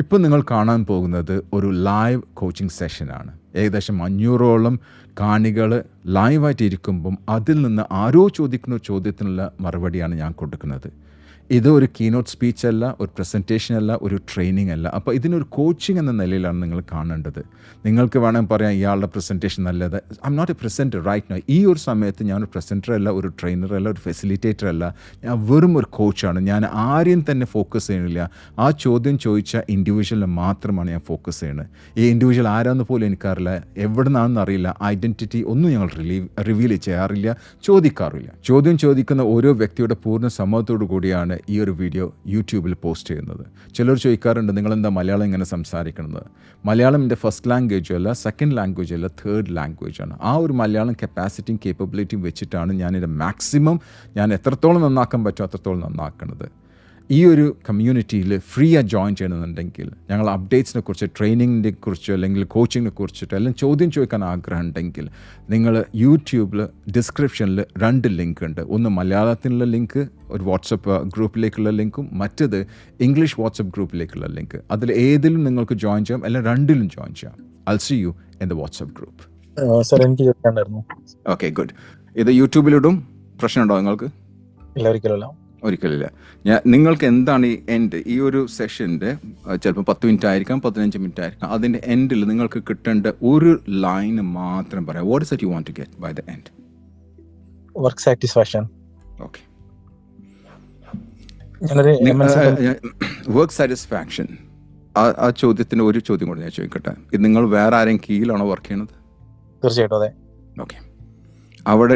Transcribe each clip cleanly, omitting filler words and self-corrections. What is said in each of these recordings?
ഇപ്പോൾ നിങ്ങൾ കാണാൻ പോകുന്നത് ഒരു ലൈവ് കോച്ചിങ് സെഷനാണ്. ഏകദേശം 500ഓളം കാണികൾ ലൈവായിട്ട് ഇരിക്കുമ്പം അതിൽ നിന്ന് ആരോ ചോദിക്കുന്ന ചോദ്യത്തിനുള്ള മറുപടിയാണ് ഞാൻ കൊടുക്കുന്നത്. ഇത് ഒരു കീനോട്ട് സ്പീച്ച് അല്ല, ഒരു പ്രസൻറ്റേഷൻ അല്ല, ഒരു ട്രെയിനിങ് അല്ല. അപ്പോൾ ഇതിനൊരു കോച്ചിങ് എന്ന നിലയിലാണ് നിങ്ങൾ കാണേണ്ടത്. നിങ്ങൾക്ക് വേണമെങ്കിൽ പറയാം ഇയാളുടെ പ്രസൻറ്റേഷൻ നല്ലത്. I am not a presenter right now. ഈ ഒരു സമയത്ത് ഞാനൊരു പ്രസൻറ്റർ അല്ല, ഒരു ട്രെയിനർ അല്ല, ഒരു ഫെസിലിറ്റേറ്റർ അല്ല. ഞാൻ വെറും ഒരു കോച്ചാണ്. ഞാൻ ആരെയും തന്നെ ഫോക്കസ് ചെയ്യണില്ല. ആ ചോദ്യം ചോദിച്ച ഇൻഡിവിജ്വലിനെ മാത്രമാണ് ഞാൻ ഫോക്കസ് ചെയ്യുന്നത്. ഈ ഇൻഡിവിജ്വൽ ആരാന്ന് പോലും എനിക്കറിയില്ല, എവിടെ നിന്നാണെന്ന് അറിയില്ല, ഐഡൻറ്റിറ്റി ഒന്നും ഞങ്ങൾ റിവീൽ ചെയ്യാറില്ല, ചോദിക്കാറില്ല. ചോദ്യം ചോദിക്കുന്ന ഓരോ വ്യക്തിയുടെ പൂർണ്ണ സമ്മതത്തോടു കൂടിയാണ് ഈ ഒരു വീഡിയോ യൂട്യൂബിൽ പോസ്റ്റ് ചെയ്യുന്നത്. ചിലർ ചോദിക്കാറുണ്ട് നിങ്ങളെന്താ മലയാളം ഇങ്ങനെ സംസാരിക്കുന്നത്. മലയാളം എൻ്റെ ഫസ്റ്റ് ലാംഗ്വേജും അല്ല, സെക്കൻഡ് ലാംഗ്വേജും അല്ല, തേർഡ് ലാംഗ്വേജാണ്. ആ ഒരു മലയാളം കപ്പാസിറ്റിയും കേപ്പബിലിറ്റിയും വെച്ചിട്ടാണ് ഞാനിത് മാക്സിമം ഞാൻ എത്രത്തോളം നന്നാക്കാൻ പറ്റുമോ അത്രത്തോളം നന്നാക്കുന്നത്. ഈ ഒരു കമ്മ്യൂണിറ്റിയിൽ ഫ്രീ ആയി ജോയിൻ ചെയ്യണമെന്നുണ്ടെങ്കിൽ ഞങ്ങൾ അപ്ഡേറ്റ്സിനെ കുറിച്ച്, ട്രെയിനിങ്ങിനെ കുറിച്ചോ അല്ലെങ്കിൽ കോച്ചിങ്ങിനെ കുറിച്ചിട്ടോ എല്ലാം ചോദ്യം ചോദിക്കാൻ ആഗ്രഹം ഉണ്ടെങ്കിൽ നിങ്ങൾ യൂട്യൂബിൽ ഡിസ്ക്രിപ്ഷനിൽ 2 ലിങ്ക് ഉണ്ട്. ഒന്ന് മലയാളത്തിനുള്ള ലിങ്ക്, ഒരു വാട്സപ്പ് ഗ്രൂപ്പിലേക്കുള്ള ലിങ്കും, മറ്റത് ഇംഗ്ലീഷ് വാട്സപ്പ് ഗ്രൂപ്പിലേക്കുള്ള ലിങ്ക്. അതിൽ ഏതിലും നിങ്ങൾക്ക് ജോയിൻ ചെയ്യാം, അല്ലെങ്കിൽ 2ലും ജോയിൻ ചെയ്യാം. I'll see you in the WhatsApp group. Sir എനിക്ക് ചോദിക്കാണ്ടായിരുന്നു. Okay, good. ഇത് യൂട്യൂബിലിടും, പ്രശ്നമുണ്ടോ നിങ്ങൾക്ക്? ഇല്ല, ഒരിക്കലല്ല. ഒരിക്കലില്ല. നിങ്ങൾക്ക് എന്താണ് ഈ എൻഡ്, ഈ ഒരു സെഷൻ്റെ ചിലപ്പോൾ 10 മിനിറ്റ് ആയിരിക്കാം, 15 മിനിറ്റ് ആയിരിക്കാം, അതിൻ്റെ എൻഡിൽ നിങ്ങൾക്ക് കിട്ടേണ്ട ഒരു ലൈന് മാത്രം പറയാം. What is it you want to get by the end? Work satisfaction. Okay, work satisfaction. ആ ചോദ്യത്തിന് ഒരു ചോദ്യം കൂടി ഞാൻ ചോദിക്കട്ടെ. ഇത് നിങ്ങൾ വേറെ ആരെയും കീഴിലാണോ വർക്ക് ചെയ്യണത്? തീർച്ചയായിട്ടും അതെ. ഓക്കെ, അവിടെ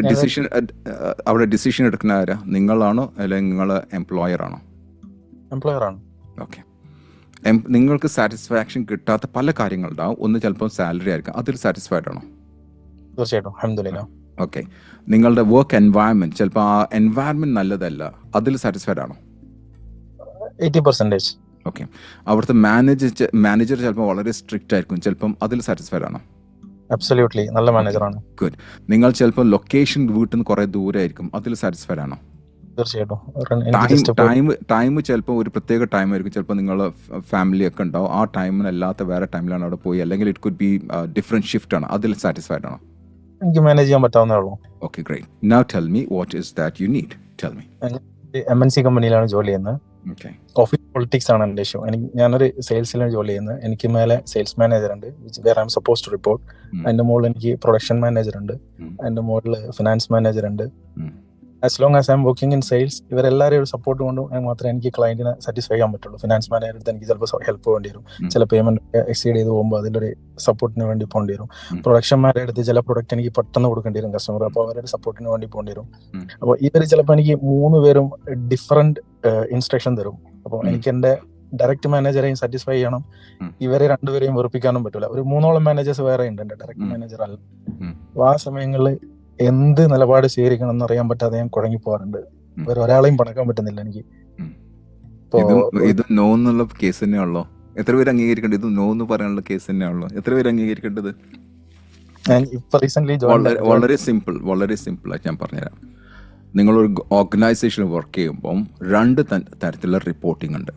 ഡിസിഷൻ എടുക്കുന്ന ആരാ? നിങ്ങളാണോ അല്ലെങ്കിൽ നിങ്ങൾ എംപ്ലോയർ ആണോ? എംപ്ലോയർ ആണ്. ഓക്കെ, നിങ്ങൾക്ക് സാറ്റിസ്ഫാക്ഷൻ കിട്ടാത്ത പല കാര്യങ്ങളുണ്ടാവും. ഒന്ന് ചിലപ്പോൾ സാലറി ആയിരിക്കും, അതിൽ സാറ്റിസ്ഫൈഡ് ആണോ? തീർച്ചയായിട്ടും അൽഹംദുലില്ലാ. ഓക്കെ, നിങ്ങളുടെ വർക്ക് എൻവയൺമെന്റ്, ചിലപ്പോൾ ആ എൻവയൺമെന്റ് നല്ലതല്ല, അതിൽ സാറ്റിസ്ഫൈഡ് ആണോ? 80%. ഓക്കെ, അവിടുത്തെ മാനേജർ ചിലപ്പോൾ വളരെ സ്ട്രിക്റ്റ് ആയിരിക്കും, ചിലപ്പം അതിൽ സാറ്റിസ്ഫൈഡ് ആണോ? അബ്സല്യൂട്ട്ലി, നല്ല മാനേജറാണ്. ഗുഡ്. നിങ്ങൾ ചിലപ്പോൾ ലൊക്കേഷൻ വീട്ടിൽ നിന്ന് കുറേ ദൂരമായിരിക്കും, അതിൽ സാറ്റിസ്ഫൈഡ് ആണോ? തീർച്ചയായിട്ടും. ടൈം ചിലപ്പോൾ ഒരു പ്രത്യേക ടൈം ആയിരിക്കും, ചിലപ്പോൾ നിങ്ങൾ ഫാമിലി ഒക്കെ ഉണ്ടാവും, ആ ടൈമിനല്ലാത്ത വേറെ ടൈമിലാണ് അവിടെ പോയി, അല്ലെങ്കിൽ it could be different shift ആണ്, അതിൽ സാറ്റിസ്ഫൈഡ് ആണോ? എനിക്ക് മാനേജ് ചെയ്യാൻ പറ്റാവുന്നേ ഉള്ളൂ. Okay, great. Now tell me what is that you need. Tell me. MNC കമ്പനിയിലാണ് ജോലി ചെയ്യുന്നത്. Okay. ഓഫീസ് പൊളിറ്റിക്സ് ആണ് എൻ്റെ ഇഷ്യൂ. ഞാനൊരു സെയിൽസിലാണ് ജോലി ചെയ്യുന്നത്. എനിക്ക് മേലെ സെയിൽസ് മാനേജർ ഉണ്ട്, where I am suppose to report. അതിന്റെ മുകളിൽ എനിക്ക് പ്രൊഡക്ഷൻ മാനേജർ ഉണ്ട്, അതിന്റെ മുകളിൽ ഫിനാൻസ് മാനേജർ ഉണ്ട്. As long as I am working in sales, ഇവരെല്ലാവരും ഒരു സപ്പോർട്ട് കൊണ്ടും മാത്രമേ എനിക്ക് ക്ലയന്റിനെ സാറ്റിസ്ഫൈ ചെയ്യാൻ പറ്റുള്ളൂ. ഫിനാൻസ് മാനേജർ അടുത്ത് എനിക്ക് ചിലപ്പോൾ ഹെൽപ്പ് വേണ്ടി വരും, ചില പേയ്മെന്റ് എക്സീഡ് ചെയ്ത് പോകുമ്പോൾ അതിലൊരു സപ്പോർട്ടിന് വേണ്ടി പോകേണ്ടി വരും. പ്രൊഡക്ഷൻ മാനേജർ അടുത്ത് ചില പ്രൊഡക്റ്റ് എനിക്ക് പെട്ടെന്ന് കൊടുക്കേണ്ടി വരും കസ്റ്റമർ, അപ്പോൾ അവരുടെ സപ്പോർട്ടിന് വേണ്ടി പോകേണ്ടി വരും. അപ്പോൾ ഇവർ ചിലപ്പോൾ എനിക്ക് 3 പേരും ഡിഫറെന്റ് ഇൻസ്ട്രക്ഷൻ തരും. അപ്പോൾ എനിക്ക് എന്റെ ഡയറക്റ്റ് മാനേജറെയും സാറ്റിസ്ഫൈ ചെയ്യണം, ഇവരെ 2 പേരെയും വെറുപ്പിക്കാനും പറ്റില്ല. ഒരു 3ഓളം മാനേജേഴ്സ് വേറെ ഉണ്ട്, എന്റെ ഡയറക്റ്റ് മാനേജർ അല്ല. അപ്പോൾ ആ സമയങ്ങളിൽ എന്ത് നിലപാട് സ്വീകരിക്കണം എന്നറിയാൻ പറ്റാതെ ഞാൻ കുഴങ്ങി പോകാറുണ്ട്. ഒരാളെയും പണക്കാൻ പറ്റുന്നില്ല എനിക്ക്. ഇത് നോ എന്നുള്ള കേസ് തന്നെയാണല്ലോ. എത്ര പേര് അംഗീകരിക്കേണ്ടത്? ഇത് നോ എന്ന് പറയാനുള്ള കേസ് തന്നെയാണല്ലോ. എത്ര പേര് അംഗീകരിക്കേണ്ടത്? വളരെ സിമ്പിൾ ആയിട്ട് ഞാൻ പറഞ്ഞുതരാം. നിങ്ങളൊരു ഓർഗനൈസേഷനിൽ വർക്ക് ചെയ്യുമ്പം 2 തരത്തിലുള്ള റിപ്പോർട്ടിംഗ് ഉണ്ട്.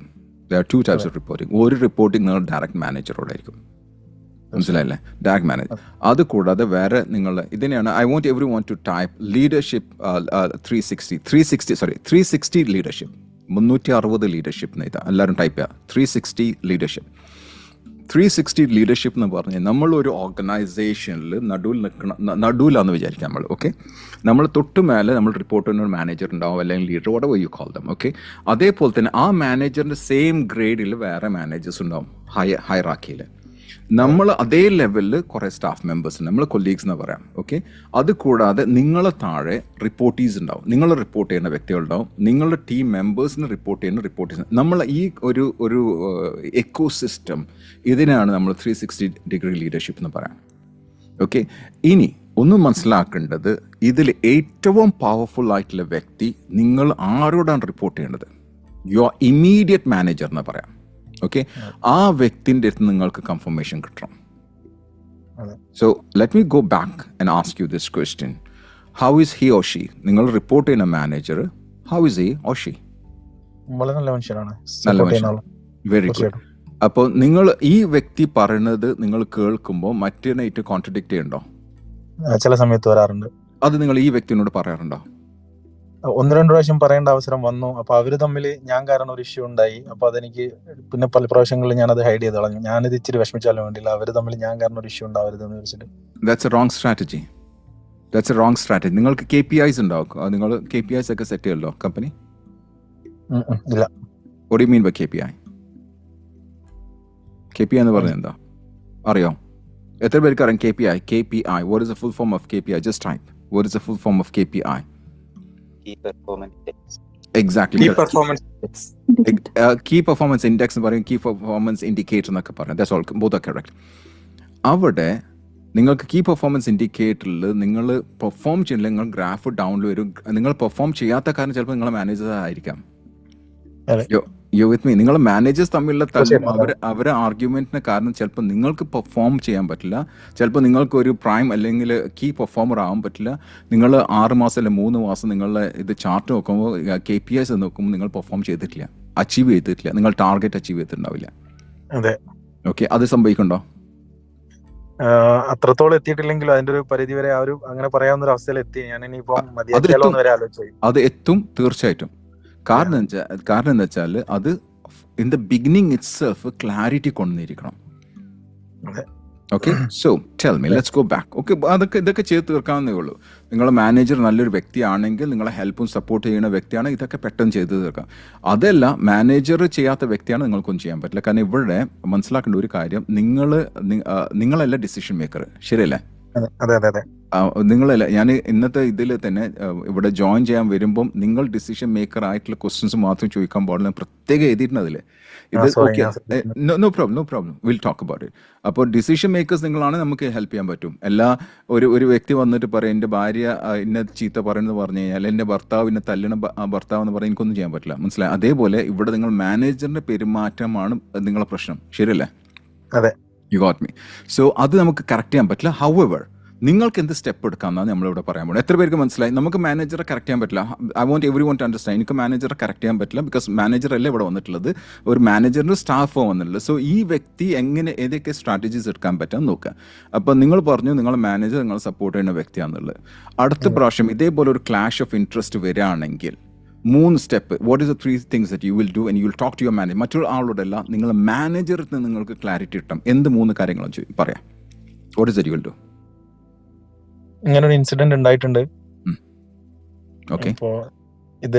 There are 2 types of reporting. ഒരു റിപ്പോർട്ടിംഗ് നിങ്ങൾ ഡയറക്റ്റ് മാനേജറോടായിരിക്കും, മനസ്സിലായില്ലേ? Direct manager. അത് കൂടാതെ വേറെ നിങ്ങൾ ഇതിനെയാണ് I want everyone to type leadership 360 leadership, 360 leadership എന്ന് ഇതാ എല്ലാവരും ടൈപ്പ് ചെയ്യുക. 360 ലീഡർഷിപ്പ് എന്ന് പറഞ്ഞാൽ നമ്മളൊരു ഓർഗനൈസേഷനിൽ നടുവിലാന്ന് വിചാരിക്കാം നമ്മൾ. ഓക്കെ, നമ്മൾ തൊട്ട് മേലെ നമ്മൾ റിപ്പോർട്ടിന് ഒരു മാനേജർ ഉണ്ടാവും, അല്ലെങ്കിൽ leader, whatever you call them. Okay, അതേപോലെ തന്നെ ആ മാനേജറിൻ്റെ സെയിം ഗ്രേഡിൽ വേറെ മാനേജേഴ്സ് ഉണ്ടാവും ഹൈറാക്കിയിൽ. നമ്മൾ അതേ ലെവലിൽ കുറേ സ്റ്റാഫ് മെമ്പേഴ്സ്, നമ്മൾ കൊലീഗ്സ് എന്ന് പറയാം. ഓക്കെ, അത് കൂടാതെ നിങ്ങളെ താഴെ റിപ്പോർട്ടീസ് ഉണ്ടാവും, നിങ്ങൾ റിപ്പോർട്ട് ചെയ്യുന്ന വ്യക്തികളുണ്ടാവും, നിങ്ങളുടെ ടീം മെമ്പേഴ്സിന് റിപ്പോർട്ട് ചെയ്യുന്ന റിപ്പോർട്ടീസ്. നമ്മൾ ഈ ഒരു എക്കോ സിസ്റ്റം, ഇതിനാണ് നമ്മൾ 360 ഡിഗ്രി ലീഡർഷിപ്പ് എന്ന് പറയാം. ഓക്കെ, ഇനി ഒന്നും മനസ്സിലാക്കേണ്ടത്, ഇതിൽ ഏറ്റവും പവർഫുൾ ആയിട്ടുള്ള വ്യക്തി നിങ്ങൾ ആരോടാണ് റിപ്പോർട്ട് ചെയ്യേണ്ടത്? യുവർ ഇമ്മീഡിയറ്റ് മാനേജർ എന്ന് പറയാം. ഓക്കെ, ആ വ്യക്തിൻ്റെ അടുത്ത് നിങ്ങൾക്ക് കൺഫർമേഷൻ കിട്ടണം. So let me go back and ask you this question. How is he or she? നിങ്ങൾ റിപ്പോർട്ട് ചെയ്യുന്ന manager, how is he or she? വളരെ നല്ല മനുഷ്യനാണ്. നല്ല മനുഷ്യൻ. Very good. അപ്പോൾ നിങ്ങൾ ഈ വ്യക്തി പറയുന്നത് നിങ്ങൾ കേൾക്കുമ്പോൾ മറ്റേനായിട്ട് കോൺട്രഡിക്റ്റ് ചെയ്യണ്ടോ? ചില സമയത്ത് വരാറുണ്ട്. അത് നിങ്ങൾ ഈ വ്യക്തിനോട് പറയാറുണ്ടോ? 1-2 പ്രാവശ്യം പറയേണ്ട അവസരം വന്നു. അപ്പൊ അവര് തമ്മിൽ ഞാൻ കാരണം ഒരു ഇഷ്യൂ ഉണ്ടായി. അപ്പൊ അതെനിക്ക് പിന്നെ പല പ്രാവശ്യങ്ങളിൽ ഞാനത് ഹൈഡ് ചെയ്ത് കളഞ്ഞു. ഞാനിത് ഇച്ചിരി വിഷമിച്ചാലും വേണ്ടില്ല, അവര് തമ്മിൽ ഞാൻ കാരണം ഒരു ഇഷ്യൂ ഉണ്ടാവരുതെന്ന് വെച്ചിട്ട്. That's A wrong strategy. നിങ്ങൾക്ക് KPIs ഉണ്ടാവും. നിങ്ങൾ KPIs ഒക്കെ സെറ്റ് ചെയ്യല്ലോ കമ്പനി? ഇല്ല. What do you mean by KPI? KPI എന്ന് പറഞ്ഞാൽ എന്താ അറിയോ? എത്ര പേർക്ക് അറിയാം KPI? What is the full form of KPI? Just type. What is the full form of KPI? Key performance index. Exactly. Key performance index. Key performance index എന്ന് പറയും, key performance indicator എന്നൊക്കെ പറയും. That's all. Both are correct. അവിടെ നിങ്ങൾക്ക് key performance ഇൻഡിക്കേറ്ററിൽ നിങ്ങൾ perform ചെയ്യില്ല, നിങ്ങൾ graph ഡൗണിൽ വരും. നിങ്ങൾ പെർഫോം ചെയ്യാത്ത കാരണം ചിലപ്പോൾ നിങ്ങളെ മാനേജേഴ്സ് ആയിരിക്കാം. You with me? നിങ്ങൾ മാനേജേഴ്സ് തമ്മിലുള്ള തല്ലും അവരെ ആർഗ്യുമെന്റിന് കാരണം ചിലപ്പോൾ നിങ്ങൾക്ക് പെർഫോം ചെയ്യാൻ പറ്റില്ല. ചിലപ്പോൾ നിങ്ങൾക്ക് ഒരു പ്രൈം അല്ലെങ്കിൽ കീ പെർഫോമർ ആവാൻ പറ്റില്ല. നിങ്ങൾ 6 മാസം അല്ലെങ്കിൽ 3 മാസം നിങ്ങളുടെ ഇത് ചാർട്ട് നോക്കുമ്പോൾ KPIs നോക്കുമ്പോൾ നിങ്ങൾ പെർഫോം ചെയ്തിട്ടില്ല, അച്ചീവ് ചെയ്തിട്ടില്ല, നിങ്ങൾ ടാർഗറ്റ് അച്ചീവ് ചെയ്തിട്ടുണ്ടാവില്ല. അതെ. ഓക്കെ, അത് സംഭവിക്കുന്നുണ്ടോ? അത്രത്തോളം എത്തിയിട്ടില്ലെങ്കിലും അതിന്റെ ഒരു പരിധി വരെ ആ ഒരു അങ്ങനെ പറയാവുന്ന ഒരു അവസ്ഥയിൽ എത്തി. ഞാൻ ഇനിയിപ്പം മതിയാക്കിയാലോ വരെ ആലോചിച്ചു. അത് എത്തും തീർച്ചയായിട്ടും. കാരണം എന്താ വെച്ചാൽ അത് in the beginning itself clarity കൊണ്ടുവന്നിരിക്കണം. Okay, so tell me, let's go back. Okay, ഇതൊക്കെ ചെയ്ത് തീർക്കാവുന്നേ ഉള്ളൂ. നിങ്ങളുടെ മാനേജർ നല്ലൊരു വ്യക്തിയാണെങ്കിൽ, നിങ്ങളെ ഹെൽപ്പും സപ്പോർട്ട് ചെയ്യുന്ന വ്യക്തിയാണ്, ഇതൊക്കെ പെട്ടെന്ന് ചെയ്ത് തീർക്കാം. അതല്ല, മാനേജർ ചെയ്യാത്ത വ്യക്തിയാണ്, നിങ്ങൾക്കൊന്നും ചെയ്യാൻ പറ്റില്ല. കാരണം ഇവിടെ മനസ്സിലാക്കേണ്ട ഒരു കാര്യം, നിങ്ങളല്ല ഡിസിഷൻ മേക്കർ, ശരിയല്ലേ? നിങ്ങളല്ല. ഞാൻ ഇന്നത്തെ ഇതിൽ തന്നെ ഇവിടെ ജോയിൻ ചെയ്യാൻ വരുമ്പം നിങ്ങൾ ഡിസിഷൻ മേക്കർ ആയിട്ടുള്ള ക്വസ്റ്റ്യൻസ് മാത്രം ചോദിക്കാൻ പാടില്ല, പ്രത്യേകം എഴുതിയിട്ടുണ്ട് അതിൽ. ഇത് okay, no problem, will talk about it. അപ്പോൾ ഡിസിഷൻ മേക്കേഴ്സ് നിങ്ങളാണ്, നമുക്ക് ഹെൽപ്പ് ചെയ്യാൻ പറ്റും. ഒരു വ്യക്തി വന്നിട്ട് പറയും എൻ്റെ ഭാര്യ ഇന്ന ചീത്ത പറയുന്നത് പറഞ്ഞു കഴിഞ്ഞാൽ, എൻ്റെ ഭർത്താവ് ഇന്നെ തല്ലണ ഭർത്താവ് എന്ന് പറഞ്ഞാൽ എനിക്കൊന്നും ചെയ്യാൻ പറ്റില്ല, മനസ്സിലായി? അതേപോലെ ഇവിടെ നിങ്ങൾ മാനേജറിന്റെ പെരുമാറ്റമാണ് നിങ്ങളെ പ്രശ്നം, ശരിയല്ലേ? അതെ, യു ഗോട്ട് മീ. സോ അത് നമുക്ക് കറക്റ്റ് ചെയ്യാൻ പറ്റില്ല. ഹൗവർ നിങ്ങൾക്ക് എന്ത് സ്റ്റെപ്പ് എടുക്കാമെന്നാണ് നമ്മളിവിടെ പറയാൻ പോകുന്നത്. എത്ര പേർക്ക് മനസ്സിലായി? നമുക്ക് മാനേജറെ കറക്റ്റ് ചെയ്യാൻ പറ്റില്ല. I want everyone to understand. എനിക്ക് മാനേജറെ കറക്റ്റ് ചെയ്യാൻ പറ്റില്ല, ബിക്കോസ് മാനേജർ അല്ലേ ഇവിടെ വന്നിട്ടുള്ളത്, ഒരു മാനേജറിന് സ്റ്റാഫ് വന്നിട്ടുള്ളത്. സോ ഈ വ്യക്തി ഏതൊക്കെ സ്ട്രാറ്റജീസ് എടുക്കാൻ പറ്റാൻ നോക്കുക. അപ്പോൾ നിങ്ങൾ പറഞ്ഞു നിങ്ങളെ മാനേജർ നിങ്ങളെ സപ്പോർട്ട് ചെയ്യുന്ന വ്യക്തിയാണെന്നുള്ളത്. അടുത്ത പ്രാവശ്യം ഇതേപോലെ ഒരു ക്ലാഷ് ഓഫ് ഇൻട്രസ്റ്റ് വരികയാണെങ്കിൽ 3 step, what is the 3 things that you will do and you will talk to your manager. മറ്റുള്ള ആളോടല്ല, നിങ്ങളുടെ മാനേജറിൽ നിന്ന് നിങ്ങൾക്ക് ക്ലാരിറ്റി കിട്ടും. എന്ത് 3 കാര്യങ്ങളും പറയാം. What is that you will do? ഇങ്ങനെ ഒരു ഇൻസിഡന്റ് ഉണ്ടായിട്ടുണ്ട്. അപ്പോ ഇത്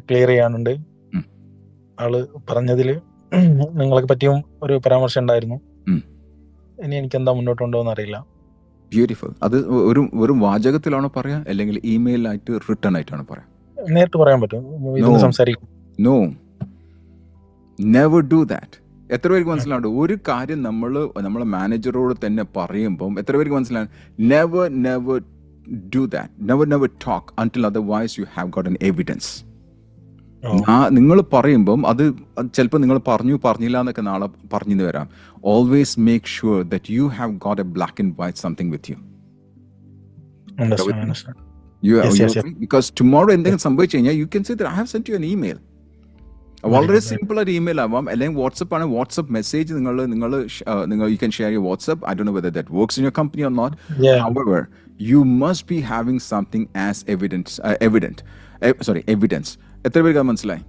ക്ലിയർ ചെയ്യാനുണ്ട്. ആള് പറഞ്ഞതില് നിങ്ങളെ പറ്റിയും ഒരു പരാമർശം ഉണ്ടായിരുന്നു. ഇനി എനിക്ക് എന്താ മുന്നോട്ട് കൊണ്ടുപോകുന്ന അറിയില്ല. ബ്യൂട്ടിഫുൾ. അത് ഒരു വാചകത്തിലാണോ പറയാ, അല്ലെങ്കിൽ ഇമെയിലായിട്ട് റിട്ടേൺ ആയിട്ടാണോ പറയാ? നേരിട്ട് പറയാൻ പറ്റും, സംസാരിക്കും. No, never do that. എത്ര പേർക്ക് മനസ്സിലാവുണ്ട്? ഒരു കാര്യം നമ്മളെ മാനേജറോട് തന്നെ പറയുമ്പം എത്ര പേർക്ക് മനസ്സിലാണ്? Never do that. Never talk until otherwise you have got an evidence. നിങ്ങൾ പറയുമ്പം അത് ചിലപ്പോൾ നിങ്ങൾ പറഞ്ഞില്ല എന്നൊക്കെ നാളെ പറഞ്ഞു വരാം. Always make sure that you have got A black and white something with you. Because tomorrow എന്തെങ്കിലും സംഭവിച്ചു കഴിഞ്ഞാൽ you can say that I have sent you an email. വളരെ സിമ്പിൾ ആയിട്ട് ഇമെയിൽ ആവാം, അല്ലെങ്കിൽ വാട്സപ്പ് ആണ്. വാട്സപ്പ് മെസ്സേജ് നിങ്ങൾ you can share your WhatsApp. I don't know whether that works in your company or not. However, you must be having something as evidence. എത്ര പേർക്ക് മനസ്സിലായി?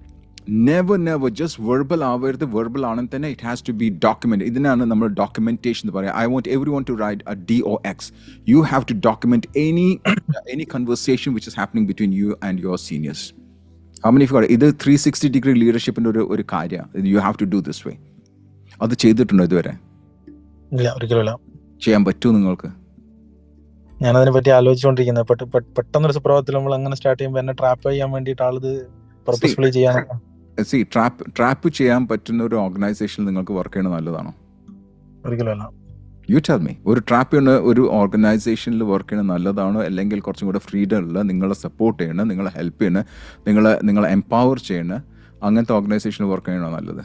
Never just verbal ആവരുത്. Verbal ആണെങ്കിൽ തന്നെ it has to be document. ഇതിനാണ് നമ്മൾ documentation എന്ന് പറയാം. I want everyone to write a DOX. You have to document any conversation which is happening between you and your seniors. How many of you got it? ഇത് 360-degree ലീഡർഷിപ്പിന്റെ ഒരു കാര്യം. You have to do this way. അത് ചെയ്തിട്ടുണ്ടോ ഇതുവരെ? ഇല്ല, ഒരിക്കലും ചെയ്യാൻ പറ്റുമോ നിങ്ങൾക്ക്? ഞാൻ അതിനെ പറ്റി ആലോചിച്ചുകൊണ്ടിരിക്കുന്നത്. പെട്ടെന്നൊരു സുപ്രഭാതത്തിൽ നമ്മൾ അങ്ങനെ സ്റ്റാർട്ട് ചെയ്യുമ്പോൾ എന്നെ ട്രാപ്പ് ചെയ്യാൻ വേണ്ടിയിട്ട് ആളത് പർപ്പസ്ഫുള്ളി ചെയ്യാൻ. ട്രാപ്പ് ചെയ്യാൻ പറ്റുന്ന ഒരു ഓർഗനൈസേഷനിൽ നിങ്ങൾക്ക് വർക്ക് ചെയ്യുന്നത് നല്ലതാണോ? ഒരിക്കലും. You tell me. ഒരു ട്രാപ്പ് ചെയ്യുന്ന ഒരു ഓർഗനൈസേഷനിൽ വർക്ക് ചെയ്യുന്നത് നല്ലതാണോ, അല്ലെങ്കിൽ കുറച്ചും കൂടെ ഫ്രീഡം ഉള്ള, നിങ്ങളെ സപ്പോർട്ട് ചെയ്യണം, നിങ്ങളെ ഹെൽപ്പ് ചെയ്യണം, നിങ്ങളെ എംപവർ ചെയ്യണം, അങ്ങനത്തെ ഓർഗനൈസേഷനിൽ വർക്ക് ചെയ്യണോ നല്ലത്?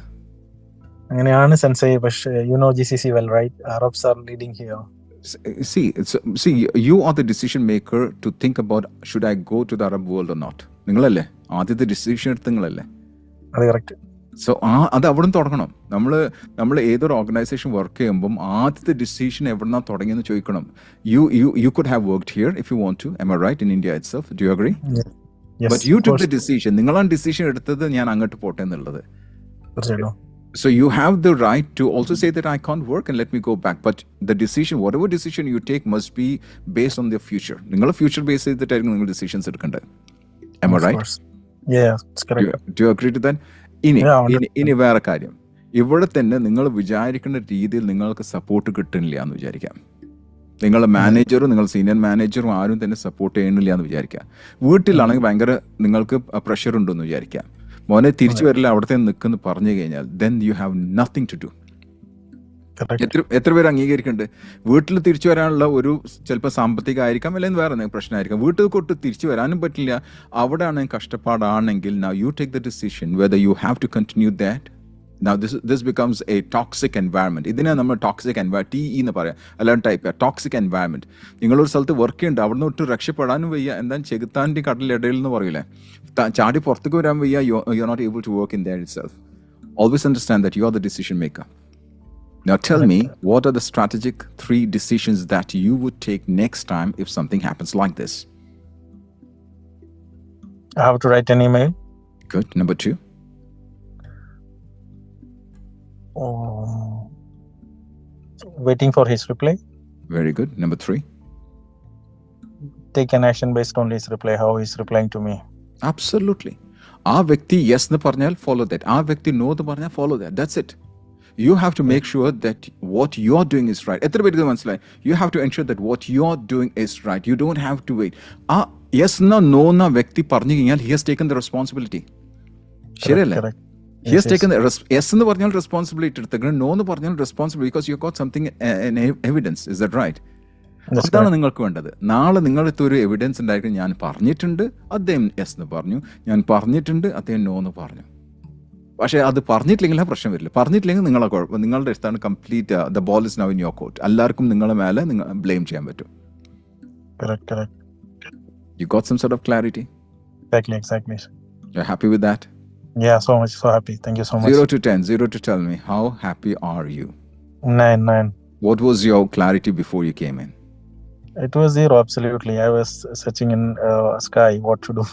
അങ്ങനെയാണ് സെൻസൈ. പക്ഷേ GCC well, right? Arabs are leading here. See, you are the decision maker to think about should I go to the Arab world or not. നിങ്ങളല്ലേ ആദ്യത്തെ ഡിസിഷൻ എടുത്ത്? നിങ്ങളല്ലേ? അത് കറക്റ്റ്. സോ അത് അവിടെ നിന്ന് തുടങ്ങണം. നമ്മൾ ഏതൊരു ഓർഗനൈസേഷൻ വർക്ക് ചെയ്യുമ്പം ആദ്യത്തെ ഡിസിഷൻ എവിടുന്നാ തുടങ്ങിയെന്ന് ചോദിക്കണം. You could have worked here if you want to, am I right, in India itself? Do you agree? Yes, But you of took course. the decision. നിങ്ങളാണ് ഡിസിഷൻ എടുത്തത് ഞാൻ അങ്ങോട്ട് പോട്ടെ എന്നുള്ളത്. തീർച്ചയായിട്ടും. So you have the right to also say that I can't work and let me go back. But the decision, whatever decision you take, must be based on the future. നിങ്ങളുടെ future base ചെയ്തിട്ടായിരിക്കും നിങ്ങൾ decisions എടുക്കേണ്ടത്. Am I Of right? course. Yeah, it's correct. Do you agree to that? ഇനി Yeah, 100%. ഇനി വേറെ കാര്യം, ഇവിടെ തന്നെ നിങ്ങൾ വിചാരിക്കുന്ന രീതിയിൽ നിങ്ങൾക്ക് സപ്പോർട്ട് കിട്ടുന്നില്ല എന്ന് വിചാരിക്കാം. നിങ്ങളുടെ മാനേജറും നിങ്ങൾ സീനിയർ മാനേജറും ആരും തന്നെ സപ്പോർട്ട് ചെയ്യണില്ല എന്ന് വിചാരിക്കാം. വീട്ടിലാണെങ്കിൽ ഭയങ്കര നിങ്ങൾക്ക് പ്രഷർ ഉണ്ടെന്ന് വിചാരിക്കാം. മോനെ തിരിച്ചു വരില്ല അവിടത്തെ നിൽക്കുന്നു പറഞ്ഞു കഴിഞ്ഞാൽ then you have nothing to do. Correct. എത്ര പേര് അംഗീകരിക്കുന്നുണ്ട്? വീട്ടിൽ തിരിച്ചു വരാനുള്ള ഒരു ചിലപ്പോൾ സാമ്പത്തിക ആയിരിക്കാം, അല്ലെങ്കിൽ വേറെ എന്തെങ്കിലും പ്രശ്നമായിരിക്കാം. വീട്ടിൽ കൊണ്ട് തിരിച്ചു വരാനും പറ്റില്ല. അവിടെയാണ് കഷ്ടപ്പാടാണെങ്കിൽ now you take the decision whether you have to continue that. Now this becomes a toxic environment. ഇതിനെ നമ്മൾ ടോക്സിക് എൻവയറമെന്റ്, TE എന്ന് പറയാം, അല്ലാണ്ട് ടൈപ്പ് ടോക്സിക് എൻവയറമെന്റ്. നിങ്ങളൊരു സ്ഥലത്ത് വർക്ക് ചെയ്യുന്നുണ്ട്, അവിടെ നിന്ന് ഒട്ട് രക്ഷപ്പെടാനും വയ്യ, എന്താ ചെകുത്താൻ്റെ കടലിടയിൽ എന്ന് പറയില്ലേ, ചാടി പുറത്തേക്ക് വരാൻ വയ്യ. You are not able to work in that itself. Always understand that you are the decision maker. Now tell me, what are the strategic 3 decisions that you would take next time if something happens like this? I have to write an email. Good. Number 2? Waiting for his reply. Very good. Number 3? Take an action based on his reply, how he's replying to me. Absolutely. ആ വ്യക്തി yes എന്ന് പറഞ്ഞാൽ follow that. ആ വ്യക്തി no എന്ന് പറഞ്ഞാൽ follow that. That's it. You have to make sure that what you are doing is right. എത്ര പേർക്ക് മനസ്സിലായി? You have to ensure that what you are doing is right. You don't have to wait. ആ yes എന്നോ no എന്ന വ്യക്തി പറഞ്ഞു കഴിഞ്ഞാൽ he has taken the responsibility. ശരിയല്ലേ? Correct. He has taken the yes എന്ന് പറഞ്ഞാൽ റെസ്പോൺസിബിലിറ്റി എടുത്തേക്കണം, നോ എന്ന് പറഞ്ഞാൽ responsibility, because you got something in evidence. Is that right? That's അതാണ് correct. നിങ്ങൾക്ക് വേണ്ടത്. നാളെ നിങ്ങളടുത്ത് ഒരു എവിഡൻസ് ഉണ്ടായിരിക്കും, ഞാൻ പറഞ്ഞിട്ടുണ്ട്, അദ്ദേഹം യെസ് എന്ന് പറഞ്ഞു, ഞാൻ പറഞ്ഞിട്ടുണ്ട്, അദ്ദേഹം നോ എന്ന് പറഞ്ഞു. പക്ഷേ അത് പറഞ്ഞിട്ടില്ലെങ്കിൽ പ്രശ്നം വരില്ല. പറഞ്ഞിട്ടില്ലെങ്കിൽ നിങ്ങളെ കുഴപ്പം, നിങ്ങളുടെ അടുത്താണ് complete the ball is now in your court. എല്ലാവർക്കും നിങ്ങളുടെ മേലെ നിങ്ങൾ ബ്ലെയിം ചെയ്യാൻ പറ്റും. Correct. You got some sort of clarity? Exactly. You're happy with that? Yeah, so happy. Thank you so much. 0 to 10. 0 to tell me, how happy are you? 9. What was your clarity before you came in? It was 0, absolutely. I was searching in sky what to do.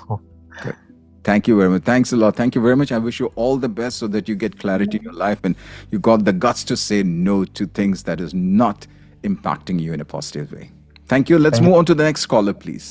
Thank you very much. Thanks a lot. Thank you very much. I wish you all the best so that you get clarity in your life and you got the guts to say no to things that is not impacting you in a positive way. Thank you. Let's move on to the next caller, please.